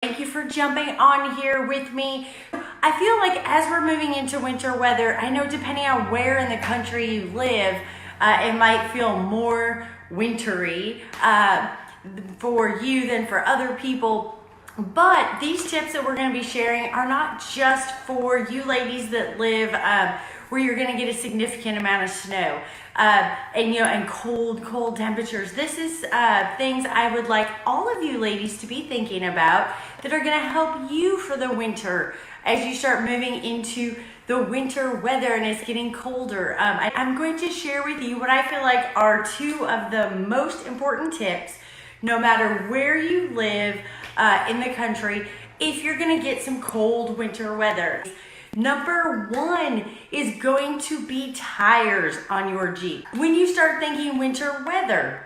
Thank you for jumping on here with me. I feel like as we're moving into winter weather, I know depending on where in the country you live, it might feel more wintry for you than for other people. But these tips that we're going to be sharing are not just for you ladies that live where you're going to get a significant amount of snow and cold temperatures. This is things I would like all of you ladies to be thinking about that are going to help you for the winter as you start moving into the winter weather and it's getting colder. I'm going to share with you what I feel like are two of the most important tips no matter where you live in the country if you're going to get some cold winter weather. Number one is going to be tires on your Jeep. When you start thinking winter weather,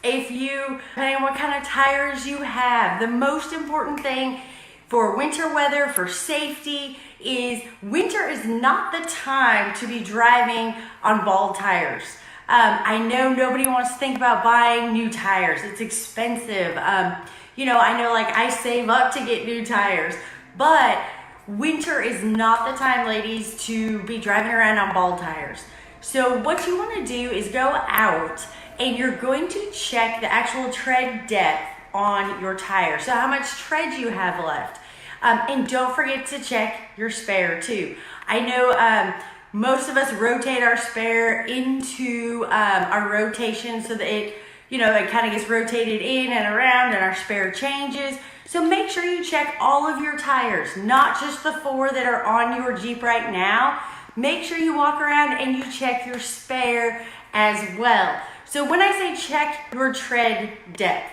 depending on what kind of tires you have, the most important thing for winter weather, for safety, is winter is not the time to be driving on bald tires. I know nobody wants to think about buying new tires. It's expensive. I know like I save up to get new tires, but winter is not the time, ladies, to be driving around on bald tires. So what you want to do is go out and you're going to check the actual tread depth on your tire. So how much tread you have left. And don't forget to check your spare too. I know most of us rotate our spare into our rotation so that it kind of gets rotated in and around and our spare changes. So make sure you check all of your tires, not just the 4 that are on your Jeep right now. Make sure you walk around and you check your spare as well. So when I say check your tread depth,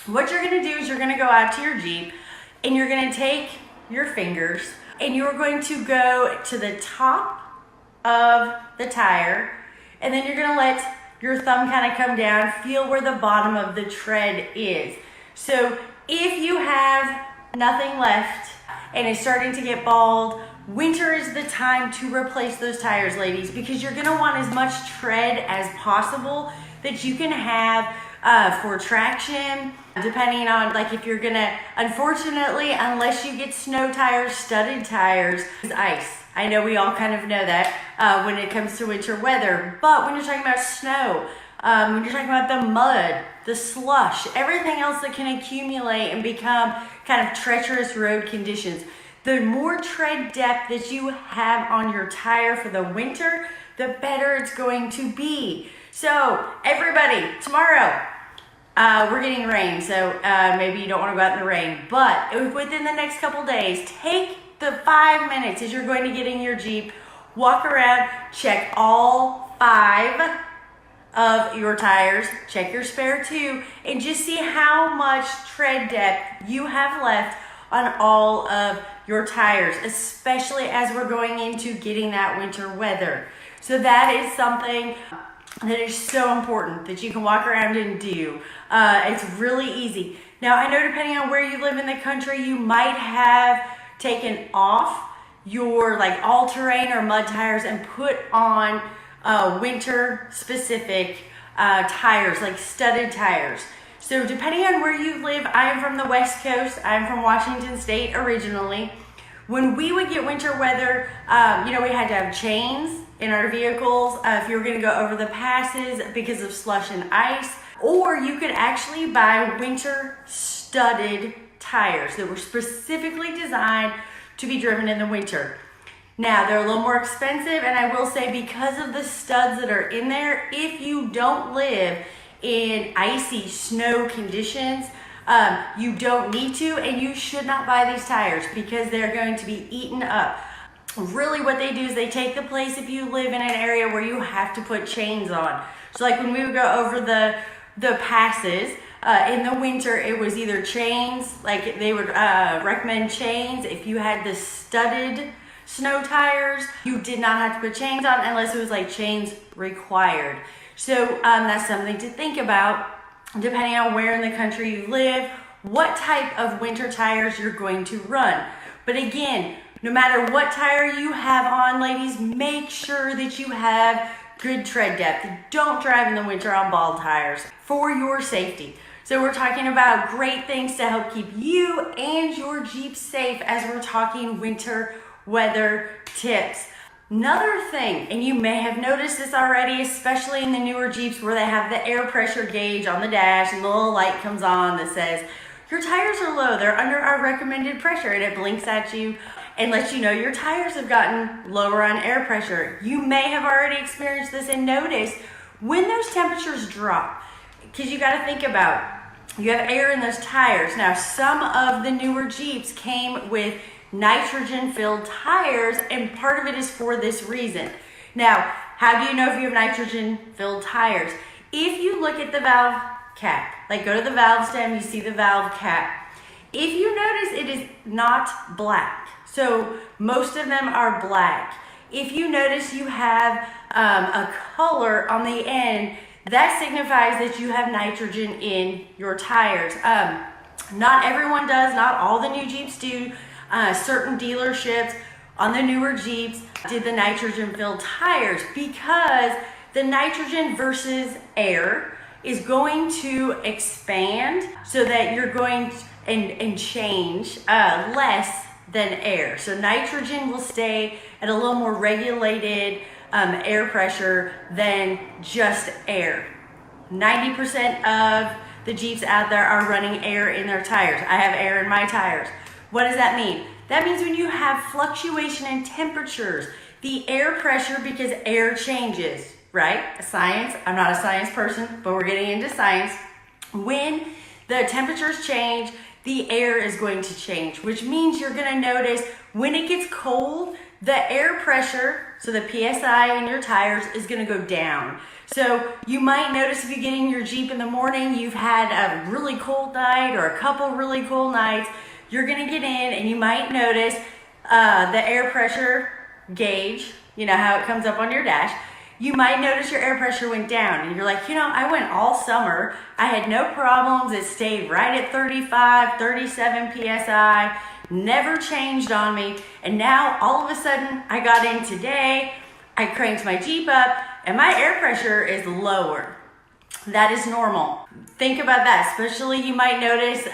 what you're gonna do is you're gonna go out to your Jeep and you're gonna take your fingers and you're going to go to the top of the tire and then you're gonna let your thumb kind of come down, feel where the bottom of the tread is. So if you have nothing left and it's starting to get bald, winter is the time to replace those tires, ladies, because you're gonna want as much tread as possible that you can have for traction, depending on like if you're gonna, unfortunately, unless you get snow tires, studded tires, is ice. I know we all kind of know that when it comes to winter weather, but when you're talking about snow, when you're talking about the mud, the slush, everything else that can accumulate and become kind of treacherous road conditions, the more tread depth that you have on your tire for the winter, the better it's going to be. So everybody, tomorrow, we're getting rain, so maybe you don't want to go out in the rain, but within the next couple days, take the 5 minutes as you're going to get in your Jeep, walk around, check all 5 of your tires, check your spare too, and just see how much tread depth you have left on all of your tires, especially as we're going into getting that winter weather. So that is something that is so important that you can walk around and do. It's really easy. Now, I know depending on where you live in the country, you might have taken off your like all-terrain or mud tires and put on winter specific tires, like studded tires. So depending on where you live, I am from the West Coast. I'm from Washington State originally. When we would get winter weather, we had to have chains in our vehicles if you were going to go over the passes because of slush and ice, or you could actually buy winter studded tires that were specifically designed to be driven in the winter. Now, they're a little more expensive, and I will say because of the studs that are in there, if you don't live in icy snow conditions, you don't need to, and you should not buy these tires because they're going to be eaten up. Really what they do is they take the place if you live in an area where you have to put chains on. So like when we would go over the passes, in the winter, it was either chains, like they would recommend chains. If you had the studded snow tires, you did not have to put chains on unless it was like chains required. So that's something to think about depending on where in the country you live, what type of winter tires you're going to run. But again, no matter what tire you have on, ladies, make sure that you have good tread depth. Don't drive in the winter on bald tires for your safety. So we're talking about great things to help keep you and your Jeep safe as we're talking winter weather tips. Another thing, and you may have noticed this already, especially in the newer Jeeps where they have the air pressure gauge on the dash and the little light comes on that says, your tires are low, they're under our recommended pressure, and it blinks at you and lets you know your tires have gotten lower on air pressure. You may have already experienced this and noticed when those temperatures drop, because you got to think about, you have air in those tires. Now, some of the newer Jeeps came with nitrogen-filled tires, and part of it is for this reason. Now, how do you know if you have nitrogen-filled tires? If you look at the valve cap, like go to the valve stem, you see the valve cap. If you notice, it is not black. So most of them are black. If you notice you have a color on the end, that signifies that you have nitrogen in your tires. Not everyone does, not all the new Jeeps do. Certain dealerships on the newer Jeeps did the nitrogen-filled tires because the nitrogen versus air is going to expand so that you're going and change less than air. So nitrogen will stay at a little more regulated air pressure than just air. 90% of the Jeeps out there are running air in their tires. I have air in my tires. What does that mean? That means when you have fluctuation in temperatures, the air pressure, because air changes, right? Science, I'm not a science person, but we're getting into science. When the temperatures change, the air is going to change, which means you're gonna notice when it gets cold, the air pressure, so the PSI in your tires is gonna go down. So you might notice if you get in your Jeep in the morning, you've had a really cold night or a couple really cold nights, you're gonna get in and you might notice the air pressure gauge, you know how it comes up on your dash, you might notice your air pressure went down and you're like, you know, I went all summer, I had no problems, it stayed right at 35, 37 PSI, never changed on me, and now all of a sudden I got in today, I cranked my Jeep up, and my air pressure is lower. That is normal. Think about that, especially you might notice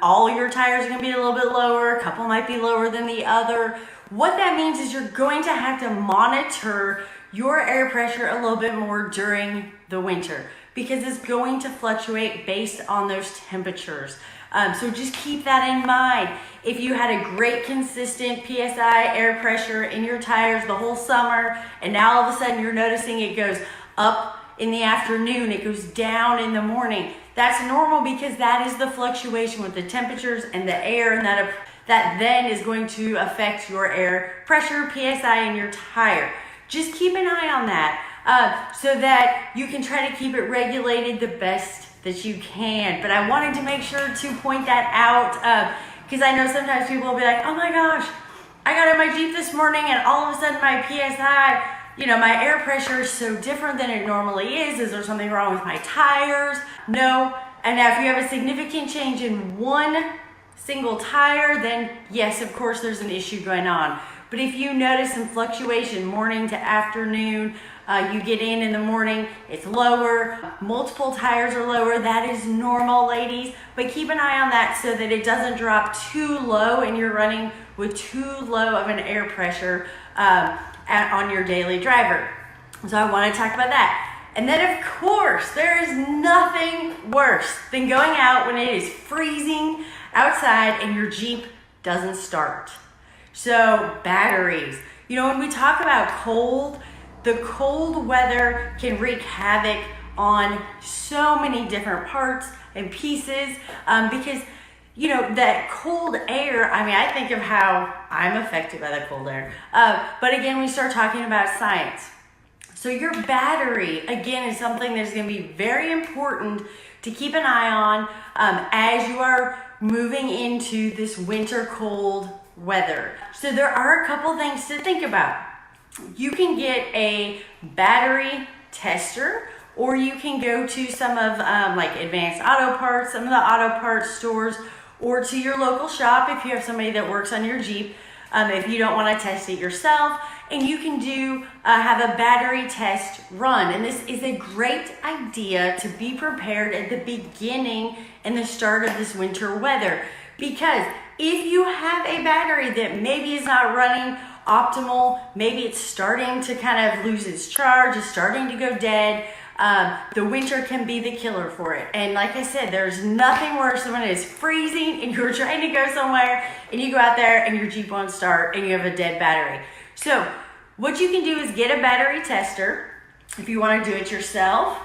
all your tires are gonna be a little bit lower, a couple might be lower than the other. What that means is you're going to have to monitor your air pressure a little bit more during the winter because it's going to fluctuate based on those temperatures. So just keep that in mind. If you had a great consistent PSI air pressure in your tires the whole summer and now all of a sudden you're noticing it goes up in the afternoon, it goes down in the morning, that's normal because that is the fluctuation with the temperatures and the air, and that then is going to affect your air pressure, PSI in your tire. Just keep an eye on that so that you can try to keep it regulated the best that you can. But I wanted to make sure to point that out because I know sometimes people will be like, oh my gosh, I got in my Jeep this morning and all of a sudden my PSI, you know, my air pressure is so different than it normally is. Is there something wrong with my tires? No. And now if you have a significant change in one single tire, then yes, of course there's an issue going on. But if you notice some fluctuation morning to afternoon, you get in the morning, it's lower, multiple tires are lower, that is normal, ladies. But keep an eye on that so that it doesn't drop too low and you're running with too low of an air pressure on your daily driver. So I want to talk about that. And then of course, there is nothing worse than going out when it is freezing outside and your Jeep doesn't start. So batteries, you know, when we talk about cold, the cold weather can wreak havoc on so many different parts and pieces because, you know, that cold air, I mean, I think of how I'm affected by the cold air. But again, we start talking about science. So your battery, again, is something that's going to be very important to keep an eye on as you are moving into this winter cold weather. So there are a couple things to think about. You can get a battery tester, or you can go to some of like Advanced Auto Parts, some of the auto parts stores, or to your local shop if you have somebody that works on your Jeep. if you don't want to test it yourself. And you can do have a battery test run. And this is a great idea to be prepared at the beginning and the start of this winter weather. Because if you have a battery that maybe is not running optimal, maybe it's starting to kind of lose its charge, it's starting to go dead, the winter can be the killer for it. And like I said, there's nothing worse than when it's freezing and you're trying to go somewhere and you go out there and your Jeep won't start and you have a dead battery. So what you can do is get a battery tester if you want to do it yourself.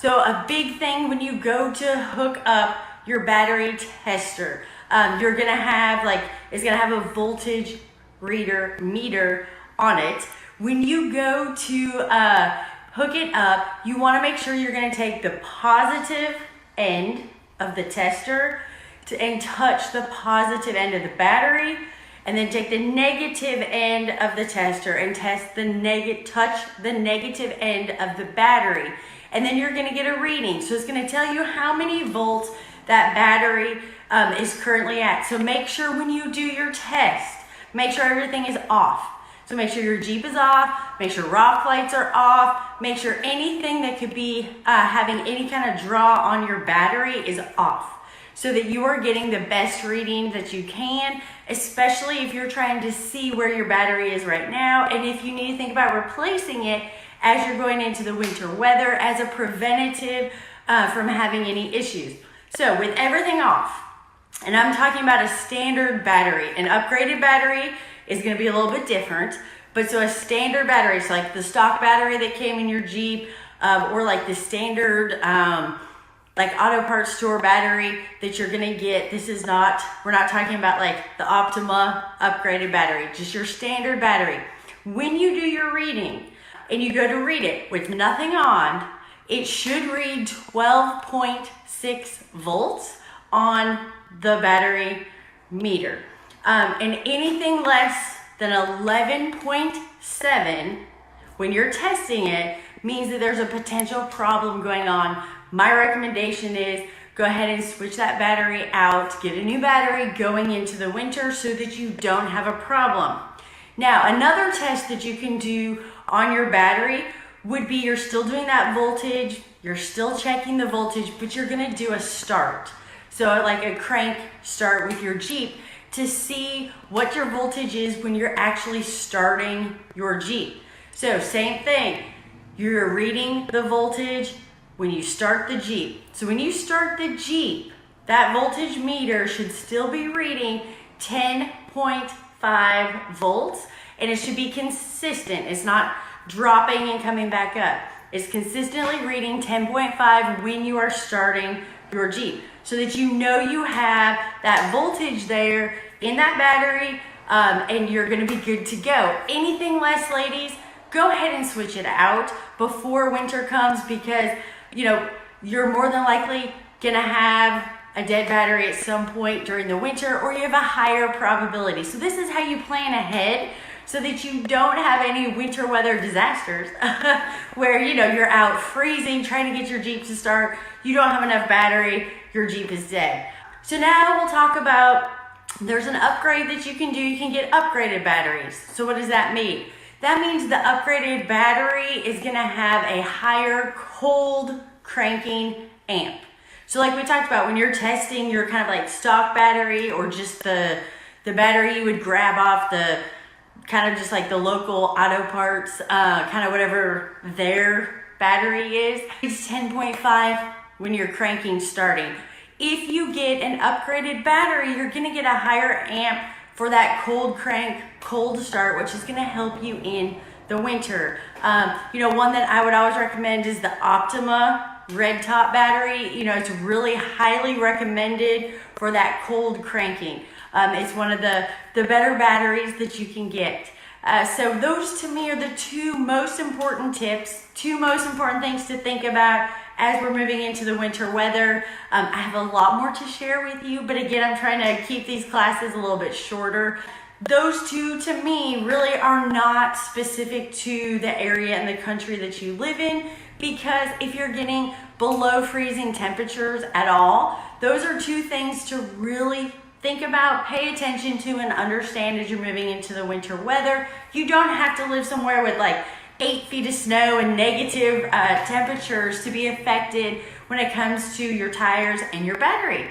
So a big thing when you go to hook up your battery tester, you're gonna have it's gonna have a voltage meter on it. When you go to hook it up, you want to make sure you're going to take the positive end of the tester and touch the positive end of the battery, and then take the negative end of the tester and touch the negative end of the battery, and then you're going to get a reading. So it's going to tell you how many volts that battery is currently at. So make sure when you do your test, make sure everything is off. So make sure your Jeep is off, make sure rock lights are off, make sure anything that could be having any kind of draw on your battery is off, so that you are getting the best reading that you can, especially if you're trying to see where your battery is right now, and if you need to think about replacing it as you're going into the winter weather as a preventative from having any issues. So with everything off, and I'm talking about a standard battery, an upgraded battery is going to be a little bit different, but so a standard battery, so like the stock battery that came in your Jeep, or like the standard like auto parts store battery that you're going to get. We're not talking about like the Optima upgraded battery, just your standard battery. When you do your reading and you go to read it with nothing on, it should read 12.6 volts on the battery meter. And anything less than 11.7 when you're testing it means that there's a potential problem going on. My recommendation is go ahead and switch that battery out, get a new battery going into the winter so that you don't have a problem. Now, another test that you can do on your battery would be you're still doing that voltage, you're still checking the voltage, but you're gonna do a start. So like a crank start with your Jeep to see what your voltage is when you're actually starting your Jeep. So same thing, you're reading the voltage when you start the Jeep. So when you start the Jeep, that voltage meter should still be reading 10.5 volts, and it should be consistent. It's not dropping and coming back up. It's consistently reading 10.5 when you are starting your Jeep, so that you know you have that voltage there in that battery, and you're gonna be good to go. Anything less, ladies, go ahead and switch it out before winter comes, because you're more than likely gonna have a dead battery at some point during the winter, or you have a higher probability. So this is how you plan ahead so that you don't have any winter weather disasters where you're out freezing trying to get your Jeep to start, you don't have enough battery, your Jeep is dead. So now we'll talk about, there's an upgrade that you can do. You can get upgraded batteries. So what does that mean? That means the upgraded battery is gonna have a higher cold cranking amp. So like we talked about, when you're testing your kind of like stock battery, or just the battery you would grab off the kind of just like the local auto parts, kind of whatever their battery is, it's 10.5 when you're cranking starting. If you get an upgraded battery, you're gonna get a higher amp for that cold crank, cold start, which is gonna help you in the winter. One that I would always recommend is the Optima red top battery. It's really highly recommended for that cold cranking. It's one of the better batteries that you can get. So those to me are the two most important tips, two most important things to think about as we're moving into the winter weather. I have a lot more to share with you, but again, I'm trying to keep these classes a little bit shorter. Those two to me really are not specific to the area and the country that you live in, because if you're getting below freezing temperatures at all, those are two things to really think about, pay attention to, and understand as you're moving into the winter weather. You don't have to live somewhere with like 8 feet of snow and negative temperatures to be affected when it comes to your tires and your battery.